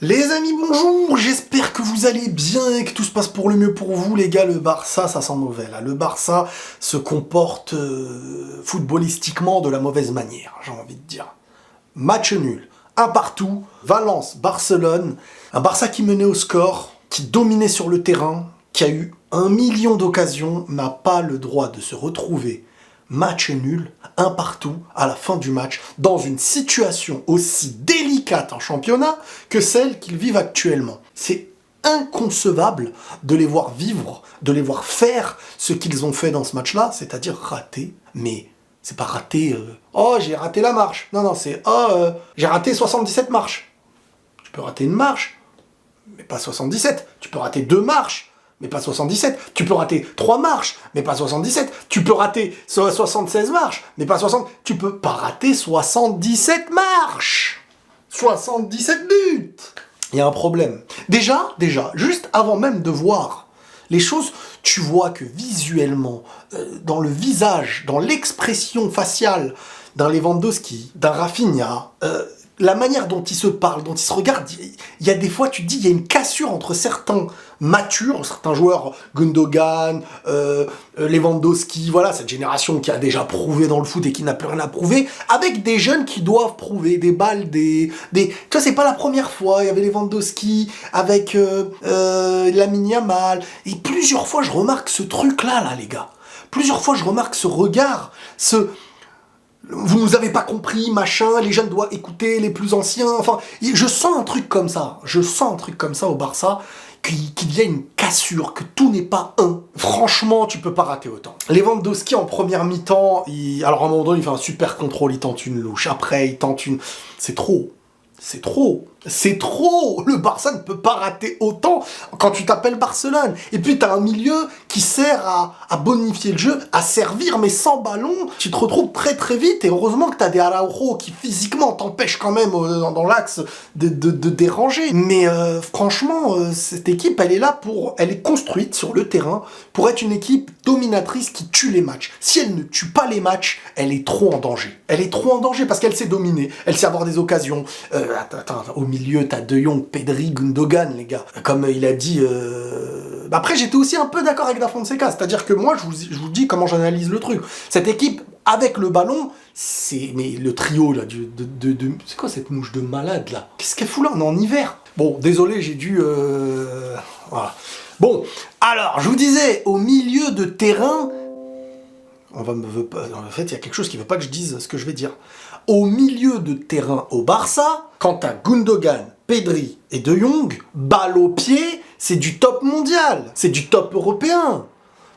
Les amis, bonjour, j'espère que vous allez bien et que tout se passe pour le mieux pour vous. Les gars, le Barça, ça sent mauvais là. Le Barça se comporte footballistiquement de la mauvaise manière, j'ai envie de dire. Match nul, un partout, Valence, Barcelone, un Barça qui menait au score, qui dominait sur le terrain, qui a eu 1 million d'occasions, n'a pas le droit de se retrouver. Match nul, un partout à la fin du match, dans une situation aussi délicate en championnat que celle qu'ils vivent actuellement. C'est inconcevable de les voir vivre, de les voir faire ce qu'ils ont fait dans ce match-là, c'est-à-dire rater, mais c'est pas rater, oh j'ai raté la marche, non, c'est j'ai raté 77 marches. Tu peux rater une marche, mais pas 77, tu peux rater 2 marches, mais pas 77. Tu peux rater 3 marches, mais pas 77. Tu peux rater 76 marches, mais pas 60. Tu peux pas rater 77 marches. 77 buts. Il y a un problème. Déjà, juste avant même de voir les choses, tu vois que visuellement, dans le visage, dans l'expression faciale d'un Lewandowski, d'un Rafinha, la manière dont ils se parlent, dont ils se regardent, il y a des fois, tu te dis, il y a une cassure entre certains matures, certains joueurs, Gundogan, Lewandowski, voilà, cette génération qui a déjà prouvé dans le foot et qui n'a plus rien à prouver, avec des jeunes qui doivent prouver, des balles, tu vois, c'est pas la première fois, il y avait Lewandowski avec Lamine Yamal, et plusieurs fois, je remarque ce truc-là, les gars. Plusieurs fois, je remarque ce regard, vous nous avez pas compris, machin, les jeunes doivent écouter les plus anciens, enfin, je sens un truc comme ça au Barça, qu'il y a une cassure, que tout n'est pas un. Franchement, tu peux pas rater autant. Lewandowski en première mi-temps, alors à un moment donné, il fait un super contrôle, il tente une louche, après il tente une... C'est trop. Le Barça ne peut pas rater autant quand tu t'appelles Barcelone. Et puis t'as un milieu qui sert à bonifier le jeu, à servir, mais sans ballon, tu te retrouves très très vite. Et heureusement que t'as des Araujo qui physiquement t'empêchent quand même dans l'axe de déranger. Mais franchement, cette équipe, elle est construite sur le terrain pour être une équipe dominatrice qui tue les matchs. Si elle ne tue pas les matchs, elle est trop en danger. Elle est trop en danger parce qu'elle sait dominer, elle sait avoir des occasions. Attends, au milieu, t'as De Jong, Pedri, Gundogan, les gars. Comme il a dit... Après, j'étais aussi un peu d'accord avec Da Fonseca, c'est-à-dire que moi, je vous dis comment j'analyse le truc. Cette équipe, avec le ballon, mais le trio, là, c'est quoi cette mouche de malade, là? Qu'est-ce qu'elle fout là? On est en hiver. Bon, désolé, j'ai dû... Voilà. Bon, alors, je vous disais, au milieu de terrain... En fait, il y a quelque chose qui veut pas que je dise ce que je vais dire. Au milieu de terrain au Barça, quand t'as Gundogan, Pedri et De Jong, balle au pied, c'est du top mondial, c'est du top européen.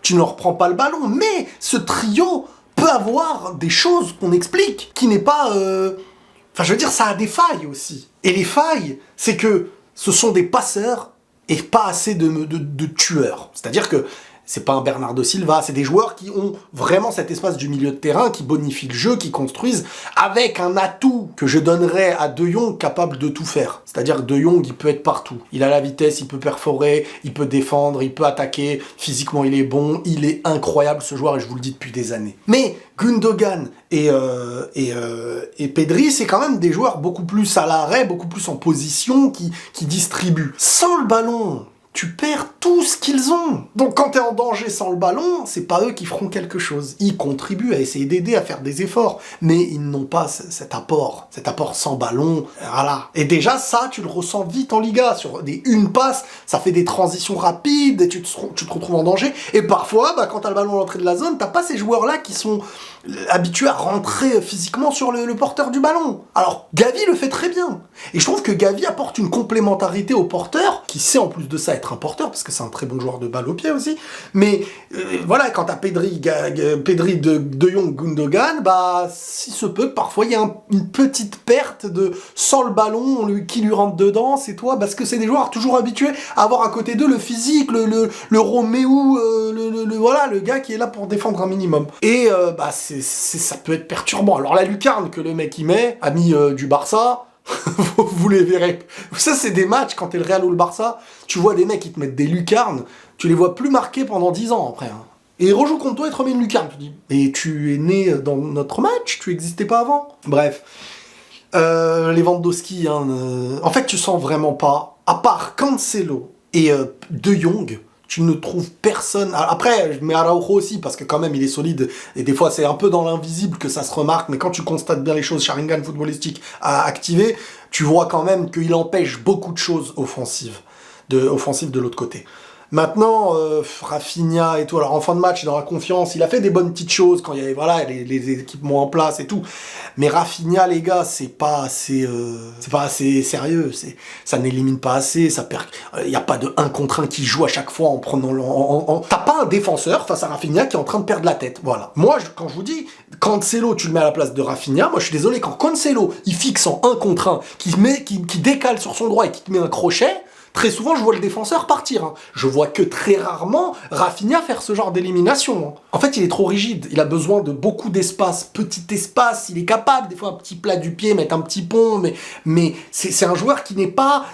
Tu ne leur prends pas le ballon, mais ce trio peut avoir des choses qu'on explique, qui n'est pas... Enfin, je veux dire, ça a des failles aussi. Et les failles, c'est que ce sont des passeurs et pas assez de tueurs. C'est-à-dire que c'est pas un Bernardo Silva, c'est des joueurs qui ont vraiment cet espace du milieu de terrain, qui bonifient le jeu, qui construisent, avec un atout que je donnerais à De Jong capable de tout faire. C'est-à-dire que De Jong, il peut être partout. Il a la vitesse, il peut perforer, il peut défendre, il peut attaquer, physiquement il est bon, il est incroyable ce joueur et je vous le dis depuis des années. Mais Gundogan et Pedri, c'est quand même des joueurs beaucoup plus à l'arrêt, beaucoup plus en position, qui distribuent. Sans le ballon, tu perds tout ce qu'ils ont. Donc quand t'es en danger sans le ballon, c'est pas eux qui feront quelque chose. Ils contribuent à essayer d'aider, à faire des efforts, mais ils n'ont pas cet apport sans ballon, voilà. Et déjà ça, tu le ressens vite en Liga, sur une passe, ça fait des transitions rapides, et tu te retrouves en danger, et parfois, quand t'as le ballon à l'entrée de la zone, t'as pas ces joueurs-là qui sont habitués à rentrer physiquement sur le porteur du ballon. Alors, Gavi le fait très bien. Et je trouve que Gavi apporte une complémentarité au porteur, qui sait en plus de ça être un porteur, parce que c'est un très bon joueur de balle au pied aussi. Mais voilà, quand t'as Pedri, de Jong, Gundogan, si se peut, parfois il y a une petite perte sans le ballon, qui lui rentre dedans, c'est toi, parce que c'est des joueurs toujours habitués à avoir à côté d'eux le physique, le Roméo, voilà, le gars qui est là pour défendre un minimum. Et ça peut être perturbant. Alors la lucarne que le mec y met, ami du Barça, vous les verrez. Ça, c'est des matchs, quand t'es le Real ou le Barça, tu vois des mecs qui te mettent des lucarnes, tu les vois plus marqués pendant 10 ans après. Hein. Et il rejoue contre toi et te remet une lucarne. Tu dis, et tu es né dans notre match, tu existais pas avant. Bref. Lewandowski, hein, en fait, tu sens vraiment pas, à part Cancelo et De Jong, tu ne trouves personne. Après, je mets Araujo aussi, parce que quand même, il est solide, et des fois, c'est un peu dans l'invisible que ça se remarque, mais quand tu constates bien les choses, Sharingan footballistique à activer, tu vois quand même qu'il empêche beaucoup de choses offensives de l'autre côté. Maintenant, Rafinha et tout, alors en fin de match, il est dans la confiance, il a fait des bonnes petites choses quand il y avait voilà, les équipements en place et tout. Mais Rafinha, les gars, c'est pas assez sérieux, ça n'élimine pas assez, ça perd. Il y a pas de 1 contre 1 qui joue à chaque fois en prenant T'as pas un défenseur face à Rafinha qui est en train de perdre la tête. Voilà. Moi, quand je vous dis, Cancelo, tu le mets à la place de Rafinha, moi je suis désolé, quand Cancelo, il fixe en 1 contre 1, qui décale sur son droit et qui te met un crochet, très souvent, je vois le défenseur partir. Hein. Je vois que très rarement Rafinha faire ce genre d'élimination. Hein. En fait, il est trop rigide. Il a besoin de beaucoup d'espace. Petit espace, il est capable, des fois, un petit plat du pied, mettre un petit pont, mais c'est un joueur qui n'est pas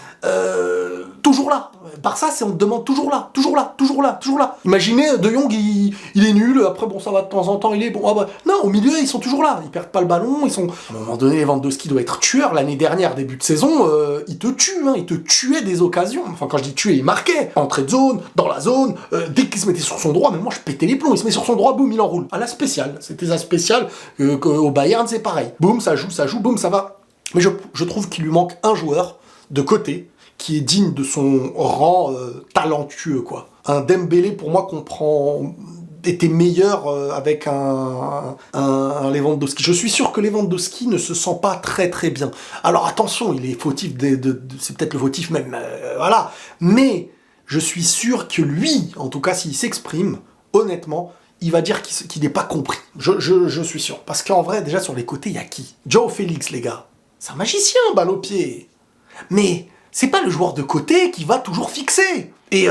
toujours là. Barça, on te demande toujours là, toujours là, toujours là, toujours là. Imaginez, De Jong, il est nul, après, bon, ça va de temps en temps, il est bon. Ah bah, non, au milieu, ils sont toujours là. Ils perdent pas le ballon, ils sont... À un moment donné, Lewandowski doit être tueur. L'année dernière, début de saison, il te tue, hein, il te tuait des occasions. Enfin, quand je dis tuer, il marquait. Entrée de zone, dans la zone, dès qu'il se mettait sur son droit, mais moi, je pétais les plombs. Il se met sur son droit, boum, il enroule. À la spéciale. C'était la spéciale. Au Bayern, c'est pareil. Boum, ça joue, boum, ça va. Mais je trouve qu'il lui manque un joueur de côté qui est digne de son rang talentueux, quoi. Un Dembélé, pour moi, était meilleur avec un Lewandowski. Je suis sûr que Lewandowski ne se sent pas très très bien. Alors attention, il est fautif, c'est peut-être le fautif même, voilà. Mais je suis sûr que lui, en tout cas s'il s'exprime, honnêtement, il va dire qu'il n'est pas compris. Je suis sûr. Parce qu'en vrai, déjà sur les côtés, il y a qui? Joao Félix, les gars. C'est un magicien, balle au pied. Mais c'est pas le joueur de côté qui va toujours fixer. Et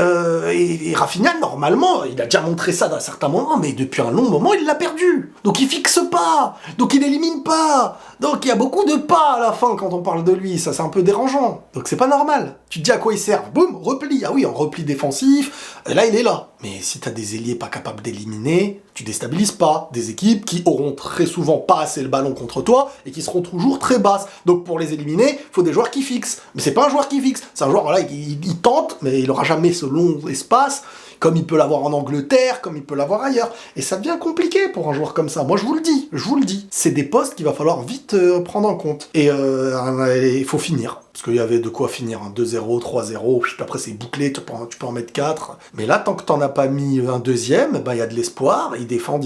Rafinha, normalement, il a déjà montré ça d'un certain moment, mais depuis un long moment, il l'a perdu. Donc il fixe pas, donc il élimine pas. Donc il y a beaucoup de pas à la fin quand on parle de lui, ça c'est un peu dérangeant. Donc c'est pas normal. Tu te dis à quoi il sert? Boum, repli. Ah oui, en repli défensif, là il est là. Mais si t'as des ailiers pas capables d'éliminer, tu déstabilises pas des équipes qui auront très souvent pas assez le ballon contre toi et qui seront toujours très basses. Donc pour les éliminer, faut des joueurs qui fixent. Mais c'est pas un joueur qui fixe, c'est un joueur, voilà, il tente, mais il aura jamais ce long espace, comme il peut l'avoir en Angleterre, comme il peut l'avoir ailleurs. Et ça devient compliqué pour un joueur comme ça. Moi, je vous le dis. C'est des postes qu'il va falloir vite prendre en compte. Et il faut finir. Parce qu'il y avait de quoi finir, hein. 2-0, 3-0, puis après c'est bouclé, tu peux en mettre 4. Mais là, tant que t'en as pas mis un deuxième, il y a de l'espoir, ils défendent.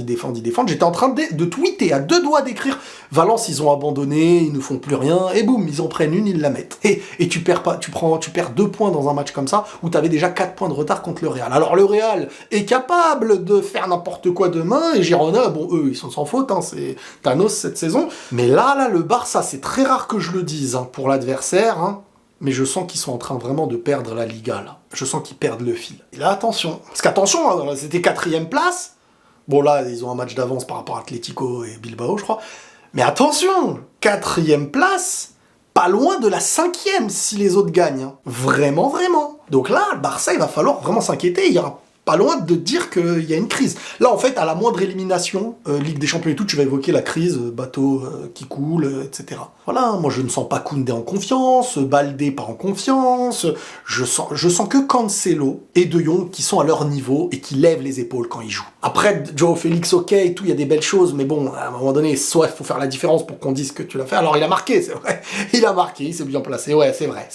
J'étais en train de tweeter, à 2 doigts d'écrire, Valence, ils ont abandonné, ils ne font plus rien, et boum, ils en prennent une, ils la mettent. Et tu perds 2 points dans un match comme ça, où t'avais déjà 4 points de retard contre le Real. Alors le Real est capable de faire n'importe quoi demain, et Girona, bon, eux, ils sont sans faute, hein, c'est Thanos cette saison. Mais là, le Barça, c'est très rare que je le dise, hein, pour l'adversaire, hein, mais je sens qu'ils sont en train vraiment de perdre la Liga, là. Je sens qu'ils perdent le fil. Et là, attention. Parce qu'attention, hein, c'était 4e place. Bon, là, ils ont un match d'avance par rapport à Atlético et Bilbao, je crois. Mais attention, 4e place, pas loin de la 5e si les autres gagnent. Hein. Vraiment, vraiment. Donc là, le Barça, il va falloir vraiment s'inquiéter. Il y aura pas loin de dire qu'il y a une crise. Là, en fait, à la moindre élimination, Ligue des Champions et tout, tu vas évoquer la crise, bateau qui coule, etc. Voilà, moi je ne sens pas Koundé en confiance, Baldé pas en confiance, je sens que Cancelo et De Jong qui sont à leur niveau et qui lèvent les épaules quand ils jouent. Après, Joao Félix, ok, et tout, il y a des belles choses, mais bon, à un moment donné, soit il faut faire la différence pour qu'on dise que tu l'as fait. Alors il a marqué, c'est vrai, il s'est bien placé, ouais, c'est vrai.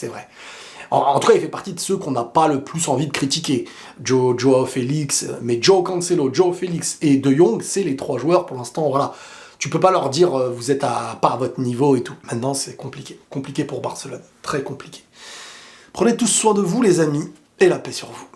En tout cas, il fait partie de ceux qu'on n'a pas le plus envie de critiquer. Joao Félix, mais Joao Cancelo, Joao Félix et De Jong, c'est les 3 joueurs pour l'instant, voilà. Tu peux pas leur dire vous êtes pas à votre niveau et tout. Maintenant, c'est compliqué. Compliqué pour Barcelone. Très compliqué. Prenez tous soin de vous, les amis, et la paix sur vous.